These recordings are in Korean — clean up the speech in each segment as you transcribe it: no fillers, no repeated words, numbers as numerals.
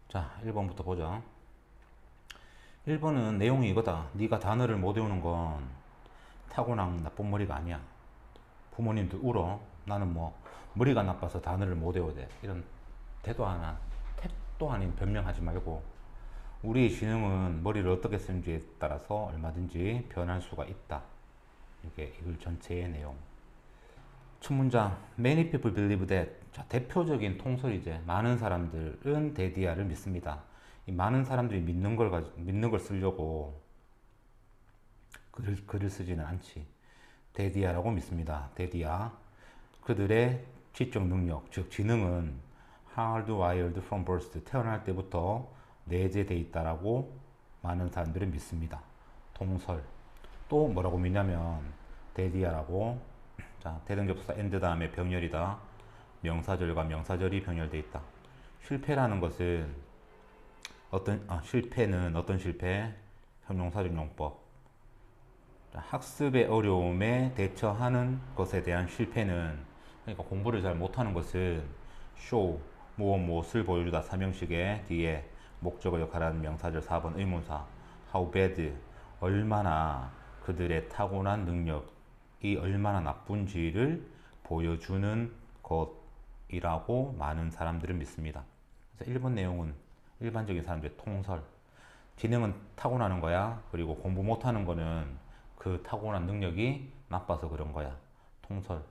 자, 1번부터 보자. 1번은 내용이 이거다. 네가 단어를 못 외우는 건 타고난 나쁜 머리가 아니야. 부모님들 울어. 나는 뭐 머리가 나빠서 단어를 못 외워야 돼. 이런 택도 아닌 변명하지 말고 우리의 지능은 머리를 어떻게 쓰는지에 따라서 얼마든지 변할 수가 있다. 이게 이글 전체의 내용. 첫 문장 Many people believe that. 자, 대표적인 통설이제. 많은 사람들은 데디아를 믿습니다. 이 많은 사람들이 믿는 걸 쓰려고 글을 쓰지는 않지. 데디아라고 믿습니다. 데디아. 그들의 지적 능력, 즉 지능은 hardwired from birth. 태어날 때부터 내재돼 있다라고 많은 사람들은 믿습니다. 통설. 또 뭐라고 믿냐면 데디아라고. 자, 대등접사 and 다음에 병렬이다. 명사절과 명사절이 병렬되어 있다. 실패라는 것은 실패는 어떤 실패? 형용사적 용법. 학습의 어려움에 대처하는 것에 대한 실패는, 그러니까 공부를 잘 못하는 것은 show, 무엇을 보여주다 삼형식의 뒤에 목적어 역할하는 명사절 4번 의문사 how bad, 얼마나 그들의 타고난 능력이 얼마나 나쁜지를 보여주는 것이라고 많은 사람들은 믿습니다. 그래서 1번 내용은 일반적인 사람들의 통설. 지능은 타고나는 거야. 그리고 공부 못하는 거는 그 타고난 능력이 나빠서 그런 거야. 통설.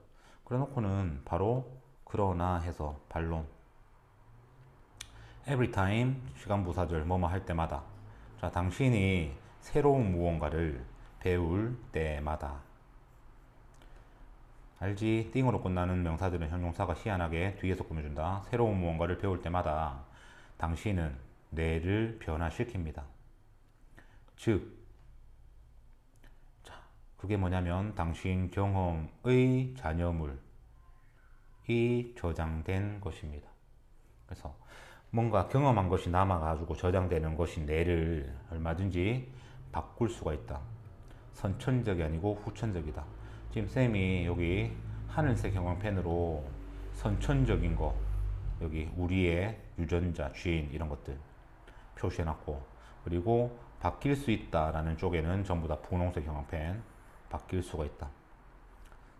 그래 놓고는 바로 그러나 해서 반론. Every time, 시간 부사절, 뭐뭐 할 때마다. 자, 당신이 새로운 무언가를 배울 때마다. 알지? 띵으로 끝나는 명사들은 형용사가 희한하게 뒤에서 꾸며준다. 새로운 무언가를 배울 때마다 당신은 뇌를 변화시킵니다. 즉, 자, 그게 뭐냐면 당신 경험의 잔여물이 저장된 것입니다. 그래서 뭔가 경험한 것이 남아가지고 저장되는 것이 뇌를 얼마든지 바꿀 수가 있다. 선천적이 아니고 후천적이다. 지금 쌤이 여기 하늘색 형광펜으로 선천적인 거, 여기 우리의 유전자, 쥐인 이런 것들 표시해놨고, 그리고 바뀔 수 있다라는 쪽에는 전부 다 분홍색 형광펜, 바뀔 수가 있다.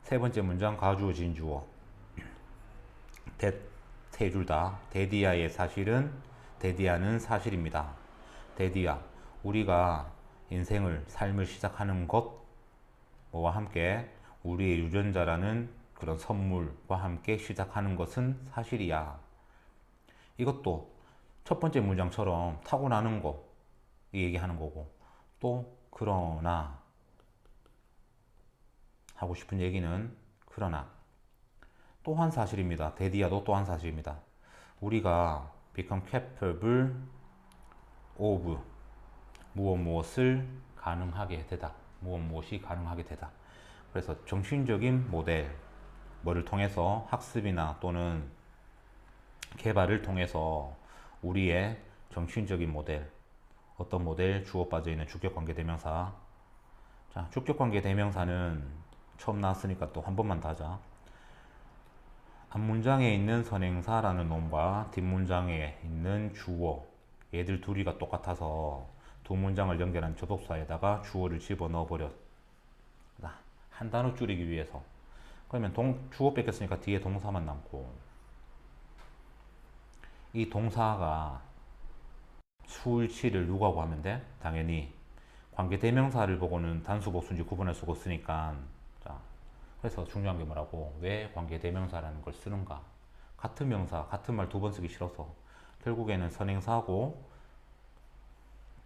세 번째 문장 가주어 진주어 세 줄 다. 데디아의 사실은, 데디아는 사실입니다. 데디아, 우리가 인생을, 삶을 시작하는 것과 함께 우리의 유전자라는 그런 선물과 함께 시작하는 것은 사실이야. 이것도 첫 번째 문장처럼 타고나는 거 이 얘기하는 거고, 또 그러나 하고 싶은 얘기는 그러나 또한 사실입니다. 데디아도 또한 사실입니다. 우리가 become capable of 무엇을 가능하게 되다. 무엇이 가능하게 되다. 그래서 정신적인 모델, 뭐를 통해서 학습이나 또는 개발을 통해서 우리의 정신적인 모델, 어떤 모델? 주어 빠져있는 주격관계대명사. 자, 주격관계대명사는 처음 나왔으니까 또 한 번만 더 하자. 앞문장에 있는 선행사라는 놈과 뒷문장에 있는 주어, 얘들 둘이가 똑같아서 두 문장을 연결한 접속사에다가 주어를 집어넣어 버려. 한 단어 줄이기 위해서. 그러면 주어 뺏겼으니까 뒤에 동사만 남고, 이 동사가 수일치를 누구하고 하면 돼? 당연히 관계대명사를 보고는 단수 복수인지 구분할 수가 없으니까. 자, 그래서 중요한 게 뭐라고? 왜 관계대명사라는 걸 쓰는가? 같은 명사, 같은 말 두 번 쓰기 싫어서 결국에는 선행사하고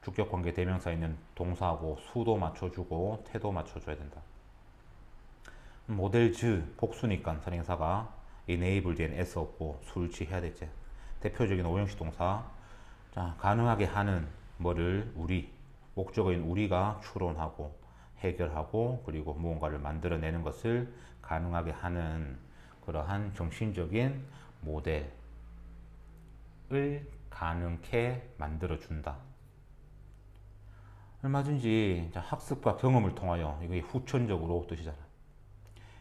주격관계대명사 있는 동사하고 수도 맞춰주고 태도 맞춰줘야 된다. 모델 즈 복수니까 선행사가 enable 뒤에는 s 없고 수일치 해야 되지. 대표적인 오형식 동사. 자, 가능하게 하는 뭐를 우리, 목적어인 우리가 추론하고 해결하고 그리고 무언가를 만들어내는 것을 가능하게 하는 그러한 정신적인 모델을 가능케 만들어준다. 얼마든지 학습과 경험을 통하여, 이게 후천적으로 뜻이잖아.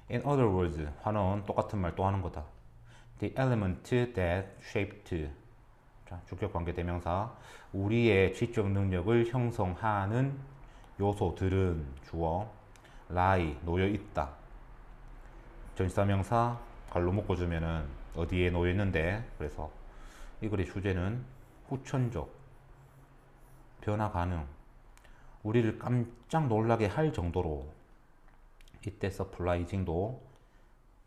In other words, 환어는 똑같은 말 또 하는 거다. The element that shaped. 자, 주격관계 대명사. 우리의 지적 능력을 형성하는 요소들은 주어, lie, 놓여 있다. 전치사명사 갈로 묶어주면은 어디에 놓여 있는데, 그래서 이 글의 주제는 후천적, 변화 가능, 우리를 깜짝 놀라게 할 정도로, 이때 서프라이징도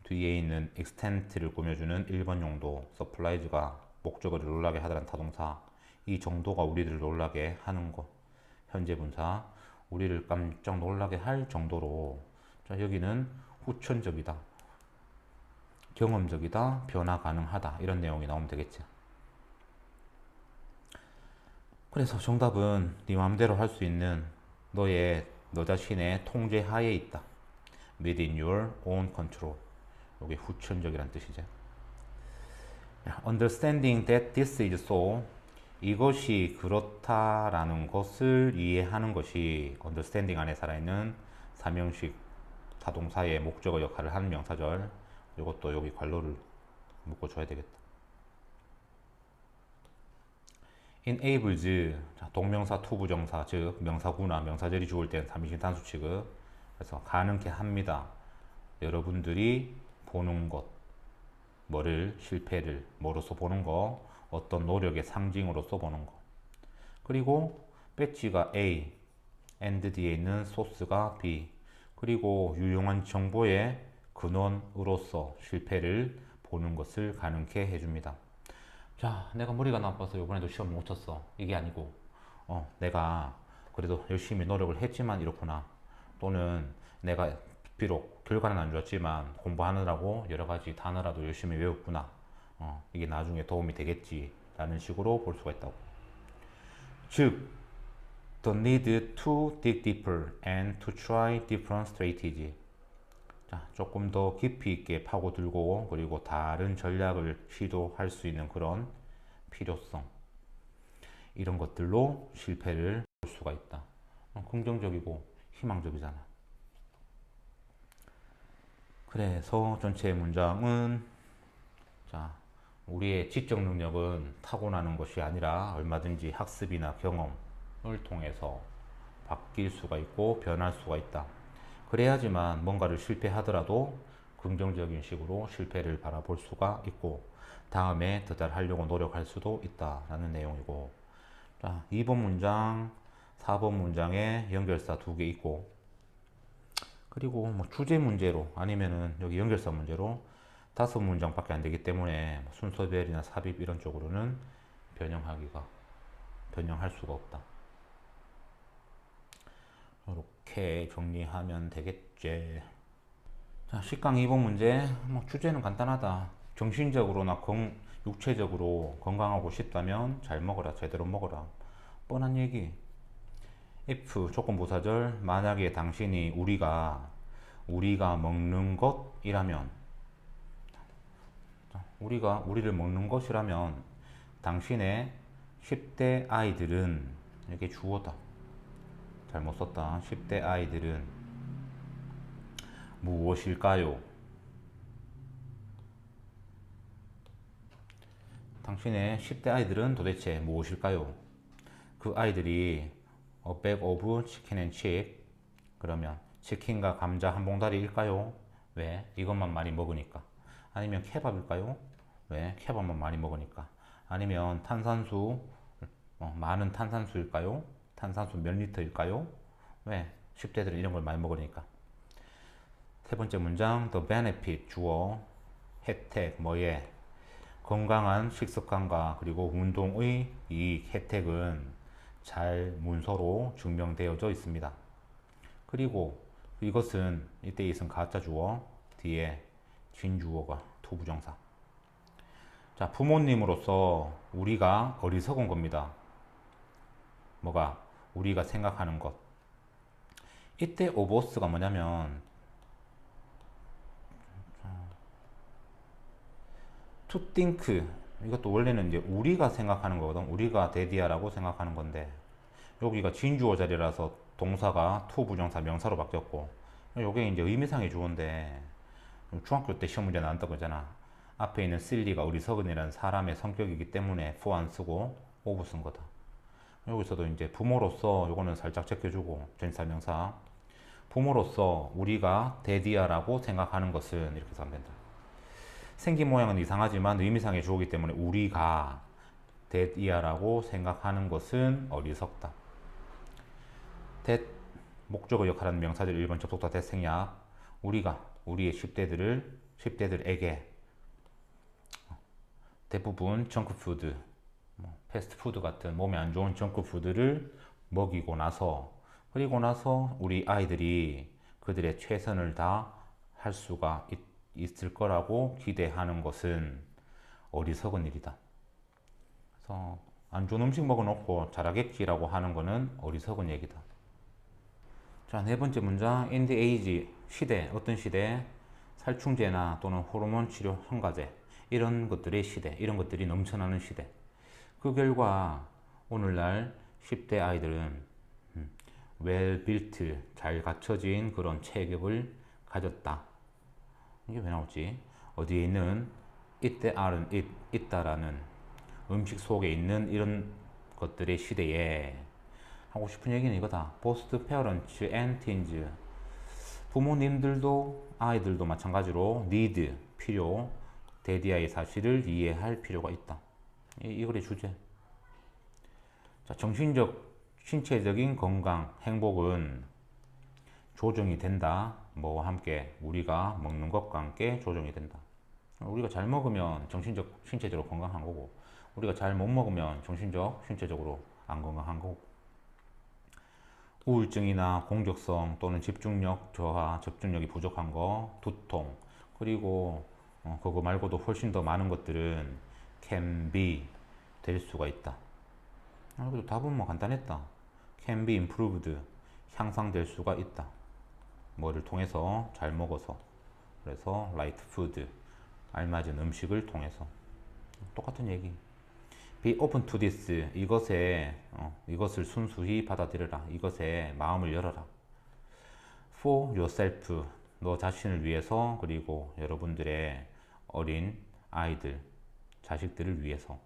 뒤에 있는 extent를 꾸며주는 1번 용도, 서프라이즈가 목적어를 놀라게 하다는 타동사, 이 정도가 우리를 놀라게 하는 것, 현재 분사, 우리를 깜짝 놀라게 할 정도로. 자, 여기는 후천적이다, 경험적이다, 변화 가능하다, 이런 내용이 나오면 되겠지. 그래서 정답은 네 마음대로 할 수 있는 너 자신의 통제 하에 있다. Within your own control. 이게 후천적이란 뜻이죠. Understanding that this is so. 이것이 그렇다라는 것을 이해하는 것이 understanding 안에 살아있는 사명식 타동사의 목적어 역할을 하는 명사절. 이것도 여기 관로를 묶어줘야 되겠다. enables, 동명사 투부정사, 즉 명사구나 명사절이 주을 땐 3인칭 단수 취급. 그래서 가능케 합니다. 여러분들이 보는 것, 뭐를, 실패를 뭐로서 보는 거, 어떤 노력의 상징으로서 보는 거. 그리고 배지가 A, and 뒤에 있는 소스가 B, 그리고 유용한 정보의 근원으로서 실패를 보는 것을 가능케 해줍니다. 자, 내가 머리가 나빠서 이번에도 시험 못 쳤어, 이게 아니고 내가 그래도 열심히 노력을 했지만 이렇구나, 또는 내가 비록 결과는 안 좋았지만 공부하느라고 여러 가지 단어라도 열심히 외웠구나, 이게 나중에 도움이 되겠지 라는 식으로 볼 수가 있다고. 즉 the need to dig deeper and to try different strategies. 자, 조금 더 깊이 있게 파고들고 그리고 다른 전략을 시도할 수 있는 그런 필요성, 이런 것들로 실패를 볼 수가 있다. 긍정적이고 희망적이잖아. 그래서 전체 문장은, 자, 우리의 지적 능력은 타고나는 것이 아니라 얼마든지 학습이나 경험을 통해서 바뀔 수가 있고 변할 수가 있다. 그래야지만 뭔가를 실패하더라도 긍정적인 식으로 실패를 바라볼 수가 있고 다음에 더 잘하려고 노력할 수도 있다라는 내용이고. 자, 2번 문장, 4번 문장에 연결사 2개 있고, 그리고 뭐 주제 문제로 아니면은 여기 연결사 문제로 5문장밖에 안 되기 때문에 순서별이나 삽입 이런 쪽으로는 변형할 수가 없다. 이렇게 정리하면 되겠지. 자, 10강 2번 문제. 뭐 주제는 간단하다. 정신적으로나 육체적으로 건강하고 싶다면 잘 먹어라, 제대로 먹어라. 뻔한 얘기. if 조건부사절, 만약에 당신이 우리가 먹는 것이라면, 우리를 먹는 것이라면 당신의 10대 아이들은, 이게 주어다, 잘못 썼다. 10대 아이들은 무엇일까요? 당신의 10대 아이들은 도대체 무엇일까요? 그 아이들이 a bag of chicken and chip, 그러면 치킨과 감자 한 봉다리일까요? 왜? 이것만 많이 먹으니까. 아니면 케밥일까요? 왜? 케밥만 많이 먹으니까. 아니면 탄산수, 많은 탄산수일까요? 탄산수 몇 리터일까요? 왜? 10대들은 이런 걸 많이 먹으니까. 세 번째 문장, the benefit, 주어, 혜택, 뭐에? 건강한 식습관과 그리고 운동의 이익, 혜택은 잘 문서로 증명되어져 있습니다. 그리고 이것은, 이때 있은 가짜 주어, 뒤에 진주어가 투부정사. 자, 부모님으로서 우리가 어리석은 겁니다. 뭐가? 우리가 생각하는 것. 이때 오버스가 뭐냐면 to think, 이것도 원래는 이제 우리가 생각하는 거거든. 우리가 데디아라고 생각하는 건데 여기가 진주어 자리라서 동사가 to 부정사 명사로 바뀌었고, 요게 이제 의미상의 주어인데 중학교 때 시험 문제 나왔다고 했잖아. 앞에 있는 silly가 어리석은이라는 사람의 성격이기 때문에 for 안 쓰고 of 쓴 거다. 여기서도 이제 부모로서 요거는 살짝 제껴주고 전치사명사 부모로서 우리가 daddy야라고 생각하는 것은 이렇게 하면 된다. 생긴 모양은 이상하지만 의미상의 주어이기 때문에 우리가 daddy야라고 생각하는 것은 어리석다. that 목적어 역할하는 명사절 1번 접속사 that 생략 우리가 우리의 10대들에게 대부분 정크푸드, 패스트푸드 같은 몸에 안 좋은 정크푸드를 먹이고 나서 그리고 나서 우리 아이들이 그들의 최선을 다할 수가 있을 거라고 기대하는 것은 어리석은 일이다. 그래서 안 좋은 음식 먹어놓고 잘하겠지라고 하는 것은 어리석은 얘기다. 자, 네 번째 문장 in the age 시대 어떤 시대 살충제나 또는 호르몬 치료 첨가제 이런 것들의 시대 이런 것들이 넘쳐나는 시대 그 결과 오늘날 10대 아이들은 well built 잘 갖춰진 그런 체격을 가졌다. 이게 왜 나오지? 어디에 있는 있다라는 음식 속에 있는 이런 것들의 시대에 하고 싶은 얘기는 이거다. Both parents and teens 부모님들도 아이들도 마찬가지로 need 필요 데디아의 사실을 이해할 필요가 있다. 이 글의 주제. 자, 정신적 신체적인 건강 행복은 조정이 된다. 뭐와 함께 우리가 먹는 것과 함께 조정이 된다. 우리가 잘 먹으면 정신적 신체적으로 건강한 거고 우리가 잘 못 먹으면 정신적 신체적으로 안 건강한 거고 우울증이나 공격성 또는 집중력 저하, 집중력이 부족한 거, 두통, 그리고 그거 말고도 훨씬 더 많은 것들은 can be 될 수가 있다. 그래도 답은 뭐 간단했다. can be improved 향상될 수가 있다. 뭐를 통해서 잘 먹어서 그래서 right food 알맞은 음식을 통해서 똑같은 얘기. Be open to this 이것을 순수히 받아들여라. 이것에 마음을 열어라. For yourself 너 자신을 위해서 그리고 여러분들의 어린 아이들 자식들을 위해서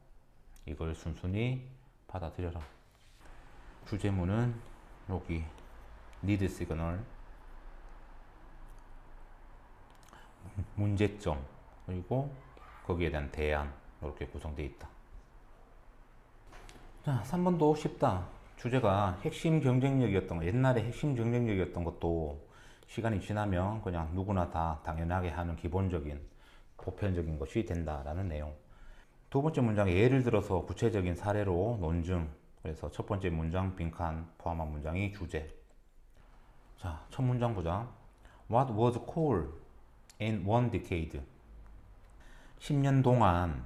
이걸 순순히 받아들여라. 주제문은 여기 need signal 문제점 그리고 거기에 대한 대안 이렇게 구성되어 있다. 자, 3번도 쉽다. 주제가 핵심 경쟁력이었던 거, 옛날에 핵심 경쟁력이었던 것도 시간이 지나면 그냥 누구나 다 당연하게 하는 기본적인 보편적인 것이 된다라는 내용. 두 번째 문장에 예를 들어서 구체적인 사례로 논증. 그래서 첫 번째 문장 빈칸 포함한 문장이 주제. 자, 첫 문장 보자. What was cool in one decade? 10년 동안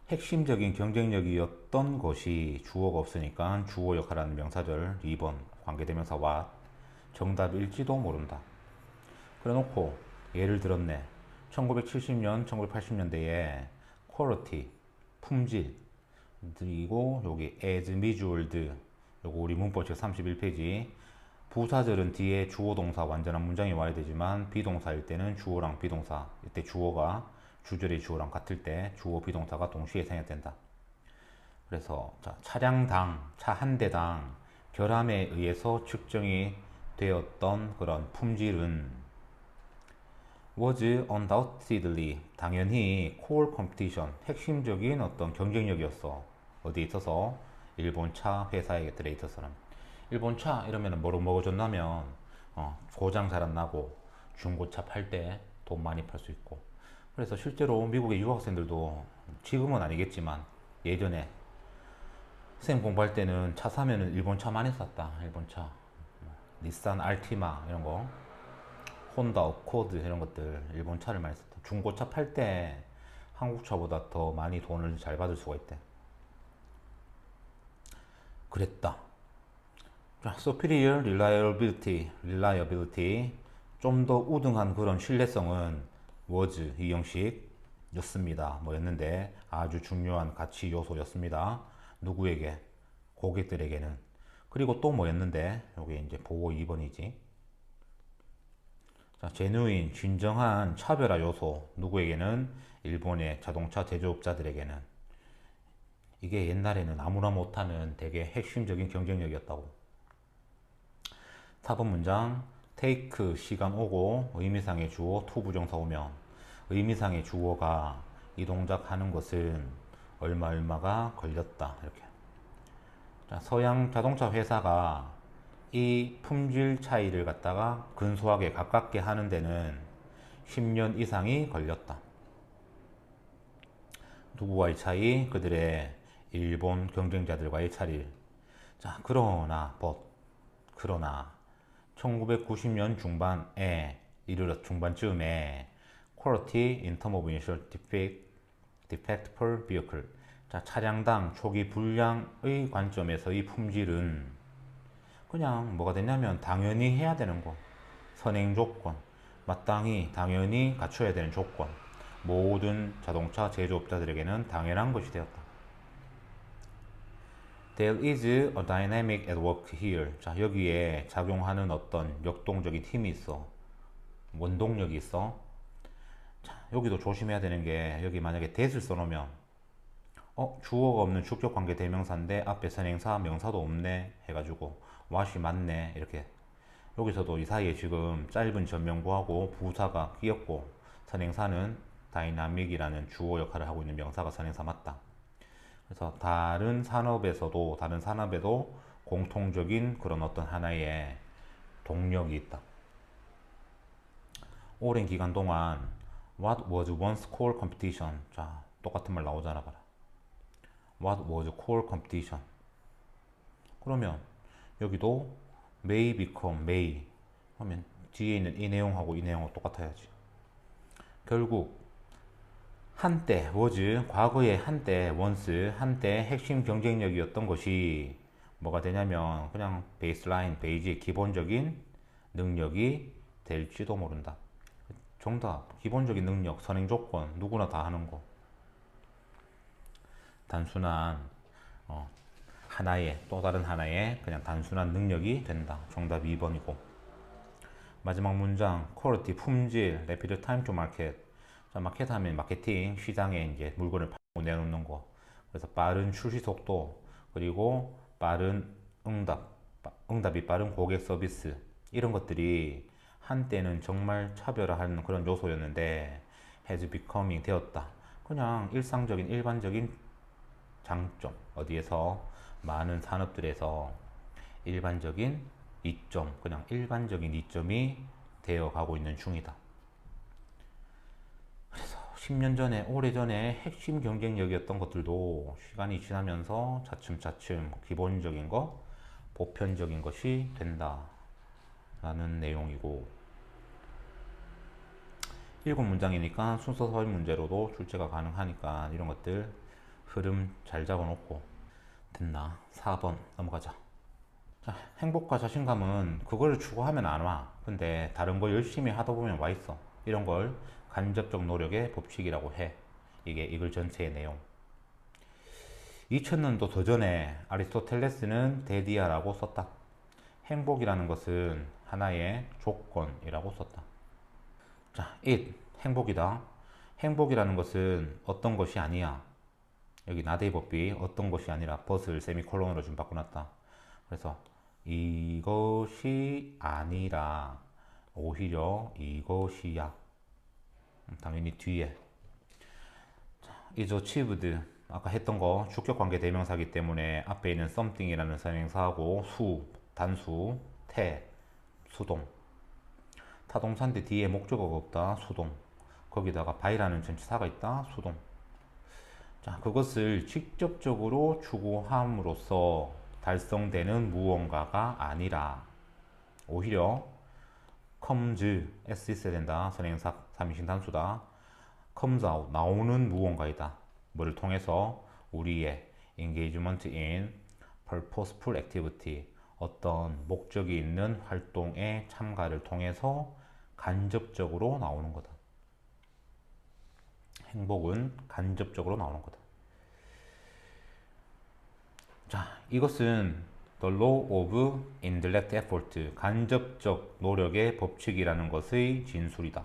핵심적인 경쟁력이었던 것이 주어가 없으니까 주어 역할하는 명사절 2번 관계대명사 what 정답일지도 모른다. 그래놓고 예를 들었네. 1970년, 1980년대에 quality 품질 그리고 여기 as measured 요거 우리 문법책 31페이지 부사절은 뒤에 주어 동사 완전한 문장이 와야 되지만 비동사일 때는 주어랑 비동사 이때 주어가 주절의 주어랑 같을 때 주어 비동사가 동시에 생략된다. 그래서 자, 차량당 차 한 대당 결함에 의해서 측정이 되었던 그런 품질은 was undoubtedly 당연히 core competition 핵심적인 어떤 경쟁력이었어. 어디에 있어서 일본 차 회사들에 있어서는 일본 차 이러면 뭐로 먹어줬냐면 고장 잘 안 나고 중고차 팔 때 돈 많이 팔 수 있고 그래서 실제로 미국의 유학생들도 지금은 아니겠지만 예전에 쌤 공부할 때는 차 사면은 일본 차 많이 샀다. 일본 차 닛산 알티마 이런 거 혼다 어코드 이런 것들 일본 차를 많이 샀다. 중고차 팔 때 한국 차보다 더 많이 돈을 잘 받을 수가 있대. 그랬다. 자, superior reliability 좀 더 우등한 그런 신뢰성은 was 이 형식이었습니다. 뭐였는데 아주 중요한 가치 요소였습니다. 누구에게? 고객들에게는. 그리고 또 뭐였는데 여기 이제 보고 2번이지. 자, 제누인, 진정한 차별화 요소. 누구에게는? 일본의 자동차 제조업자들에게는. 이게 옛날에는 아무나 못하는 되게 핵심적인 경쟁력이었다고. 4번 문장. take 시간 오고 의미상의 주어 to 부정사 오면 의미상의 주어가 이 동작 하는 것은 얼마 얼마가 걸렸다. 이렇게. 자, 서양 자동차 회사가 이 품질 차이를 갖다가 근소하게 가깝게 하는 데는 10년 이상이 걸렸다. 누구와의 차이? 그들의 일본 경쟁자들과의 차이. 자, 그러나 1990년 중반에 중반쯤에 Quality in terms of initial defect per vehicle. 자, 차량당 초기 불량의 관점에서 이 품질은 그냥 뭐가 됐냐면 당연히 해야 되는 거. 선행 조건. 마땅히 당연히 갖춰야 되는 조건. 모든 자동차 제조업자들에게는 당연한 것이 되었다. There is a dynamic at work here. 자, 여기에 작용하는 어떤 역동적인 힘이 있어. 원동력이 있어. 자, 여기도 조심해야 되는 게 여기 만약에 that을 써놓으면 주어가 없는 주격관계 대명사인데 앞에 선행사 명사도 없네 해가지고 what이 맞네 이렇게. 여기서도 이 사이에 지금 짧은 전명구하고 부사가 끼었고 선행사는 다이나믹이라는 주어 역할을 하고 있는 명사가 선행사 맞다. 그래서 다른 산업에도 공통적인 그런 어떤 하나의 동력이 있다. 오랜 기간 동안 What was once core competition? 자, 똑같은 말 나오잖아 봐라. What was core competition? 그러면 여기도 may become may 하면 뒤에 있는 이 내용하고 이 내용하고 똑같아야지. 결국 한때 was 과거의 한때 once 한때 핵심 경쟁력이었던 것이 뭐가 되냐면 그냥 베이스라인 베이지의 기본적인 능력이 될지도 모른다. 정답. 기본적인 능력 선행 조건 누구나 다 하는 거. 단순한 하나의 또 다른 하나의 그냥 단순한 능력이 된다. 정답 2번이고. 마지막 문장 퀄리티 품질 rapid time to market. 자, 마켓 하면 마케팅 시장에 이제 물건을 팔고 내놓는 거. 그래서 빠른 출시 속도 그리고 빠른 응답이 빠른 고객 서비스 이런 것들이 한때는 정말 차별화하는 그런 요소였는데 has becoming 되었다. 그냥 일상적인 일반적인 장점 어디에서 많은 산업들에서 일반적인 이점 그냥 일반적인 이점이 되어 가고 있는 중이다. 그래서 10년 전에 오래전에 핵심 경쟁력이었던 것들도 시간이 지나면서 차츰차츰 기본적인 거 보편적인 것이 된다 라는 내용이고 7문장이니까 순서 서술 문제로도 출제가 가능하니까 이런 것들 흐름 잘 잡아놓고 됐나? 4번 넘어가자. 자, 행복과 자신감은 그걸 추구하면 안 와. 근데 다른 걸 열심히 하다 보면 와 있어. 이런 걸 간접적 노력의 법칙이라고 해. 이게 이 글 전체의 내용. 2000년도 더 전에 아리스토텔레스는 데디아라고 썼다. 행복이라는 것은 하나의 조건이라고 썼다. 자, 행복이다. 행복이라는 것은 어떤 것이 아니야. 여기 나대의 법비 어떤 것이 아니라 벗을 세미콜론으로 좀 바꿔놨다. 그래서 이것이 아니라 오히려 이것이야. 당연히 뒤에 is achieved 아까 했던 거 주격관계 대명사기 때문에 앞에 있는 something이라는 선행사하고 단수, 수동 타동사인데 뒤에 목적어가 없다. 수동 거기다가 by라는 전치사가 있다. 수동. 자, 그것을 직접적으로 추구함으로써 달성되는 무언가가 아니라 오히려 comes s 있어야 된다. 선행사 3인칭 단수다. comes out 나오는 무언가이다. 뭐를 통해서 우리의 engagement in purposeful activity 어떤 목적이 있는 활동에 참가를 통해서 간접적으로 나오는 거다. 행복은 간접적으로 나오는 거다. 자, 이것은 The law of indirect effort, 간접적 노력의 법칙이라는 것의 진술이다.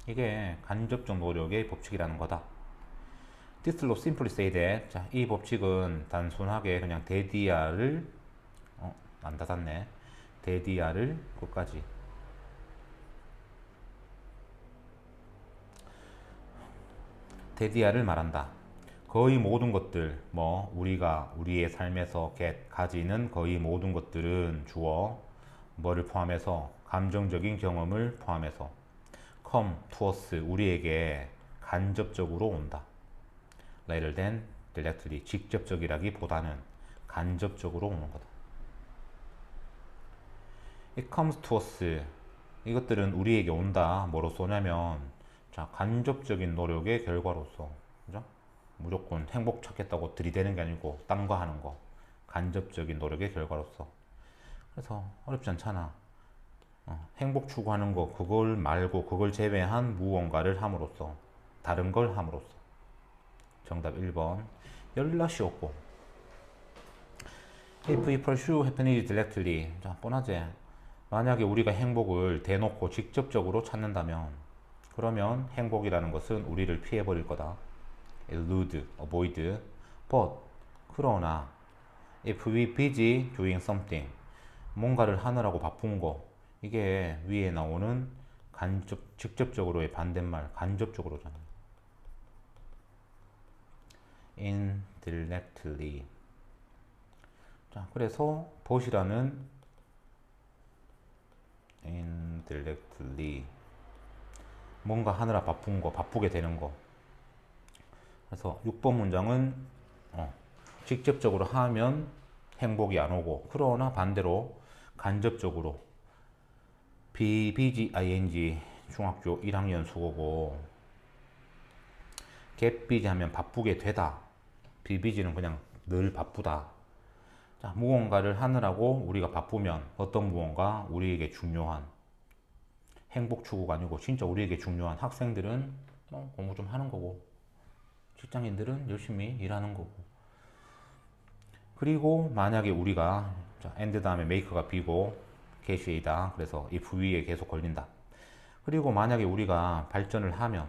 이게 간접적 노력의 법칙이라는 거다. This law simply say that, 자, 이 법칙은 단순하게 그냥 대디아를 안 닫았네. 대디아를 끝까지 대디아를 말한다. 거의 모든 것들, 뭐 우리가 우리의 삶에서 가지는 거의 모든 것들은 주어 뭐를 포함해서 감정적인 경험을 포함해서 come to us, 우리에게 간접적으로 온다. Rather than directly, 직접적이라기보다는 간접적으로 오는 거다. It comes to us, 이것들은 우리에게 온다. 뭐로서 오냐면, 자, 간접적인 노력의 결과로서, 그죠? 무조건 행복 찾겠다고 들이대는 게 아니고 딴 거 하는 거, 간접적인 노력의 결과로서. 그래서 어렵지 않잖아. 행복 추구하는 거, 그걸 말고 그걸 제외한 무언가를 함으로써, 다른 걸 함으로써. 정답 1번. 연락이 없고. If we pursue happiness directly, 자, 뻔하지. 만약에 우리가 행복을 대놓고 직접적으로 찾는다면, 그러면 행복이라는 것은 우리를 피해버릴 거다. elude, avoid. But, 그러나, if we busy doing something, 뭔가를 하느라고 바쁜 거, 이게 위에 나오는 직접적으로의 반대말, 간접적으로잖아. indirectly. 자, 그래서 but이라는 indirectly, 뭔가 하느라 바쁜 거, 바쁘게 되는 거. 그래서 6번 문장은 직접적으로 하면 행복이 안 오고, 그러나 반대로 간접적으로 BBGING 중학교 1학년 수고고, get busy 하면 바쁘게 되다. BBG는 그냥 늘 바쁘다. 자, 무언가를 하느라고 우리가 바쁘면 어떤 무언가 우리에게 중요한, 행복 추구가 아니고 진짜 우리에게 중요한, 학생들은 공부 좀 하는 거고, 직장인들은 열심히 일하는 거고. 그리고 만약에 우리가, 자, and 다음에 make가 B고 get이 A다. 그래서 if 위에 계속 걸린다. 그리고 만약에 우리가 발전을 하면,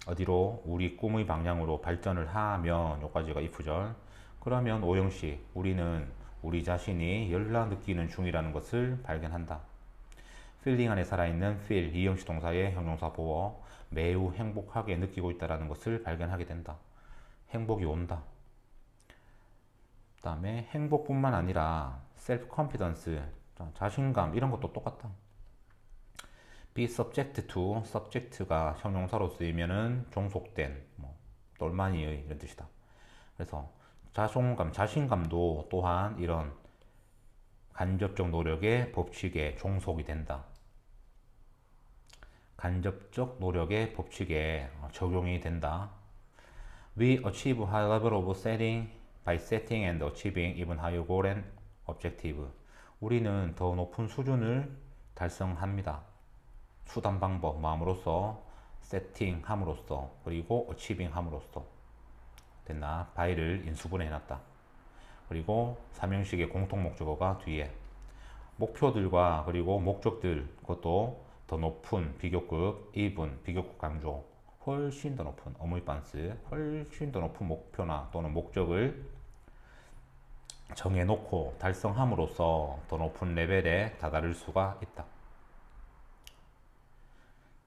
어디로? 우리 꿈의 방향으로 발전을 하면, 여기까지가 if절. 그러면 오형식, 우리는 우리 자신이 열나 느끼는 중이라는 것을 발견한다. feeling 안에 살아있는 feel, 이형식 동사의 형용사 보어, 매우 행복하게 느끼고 있다는 것을 발견하게 된다. 행복이 온다. 그 다음에 행복뿐만 아니라 self-confidence, 자신감, 이런 것도 똑같다. be subject to, subject가 형용사로 쓰이면은 종속된, 똘마니의 이런 뜻이다. 그래서 자신감도 또한 이런 간접적 노력의 법칙에 종속이 된다. 간접적 노력의 법칙에 적용이 된다. We achieve high level of setting by setting and achieving even higher goal and objective. 우리는 더 높은 수준을 달성합니다. 수단 방법, 마음으로써, 세팅 함으로써, 그리고 achieving 함으로써. 됐나? by를 인수분해 해놨다. 그리고 삼형식의 공통 목적어가 뒤에. 목표들과 그리고 목적들, 그것도 더 높은 비교급, even, 비교급 강조, 훨씬 더 높은, 어무이반스, 훨씬 더 높은 목표나 또는 목적을 정해놓고 달성함으로써 더 높은 레벨에 다다를 수가 있다.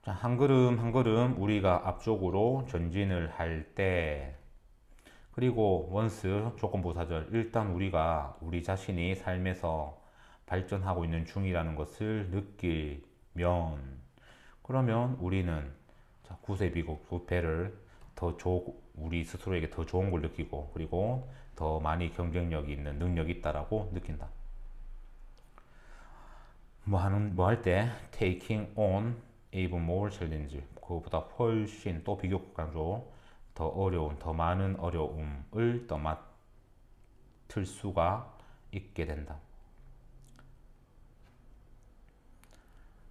자, 한 걸음 한 걸음 우리가 앞쪽으로 전진을 할 때, 그리고 원스 조건부사절, 일단 우리가 우리 자신이 삶에서 발전하고 있는 중이라는 것을 느끼면, 그러면 우리는 구세비고 구배를 우리 스스로에게 더 좋은 걸 느끼고, 그리고 더 많이 경쟁력이 있는 능력이 있다라고 느낀다. 뭐 할 때 taking on even more challenge, 그거보다 훨씬 또 비교급 강조, 더 어려운, 더 많은 어려움을 더 맡을 수가 있게 된다.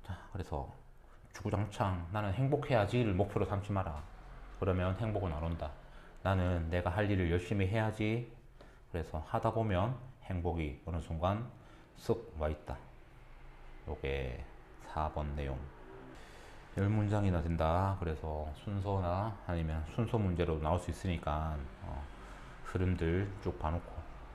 자, 그래서 주구장창 나는 행복해야지를 목표로 삼지 마라. 그러면 행복은 안 온다. 나는 내가 할 일을 열심히 해야지. 그래서 하다 보면 행복이 어느 순간 쓱 와 있다. 요게 4번 내용. 10문장이나 된다. 그래서 순서나 아니면 순서 문제로 나올 수 있으니까 흐름들 쭉 봐놓고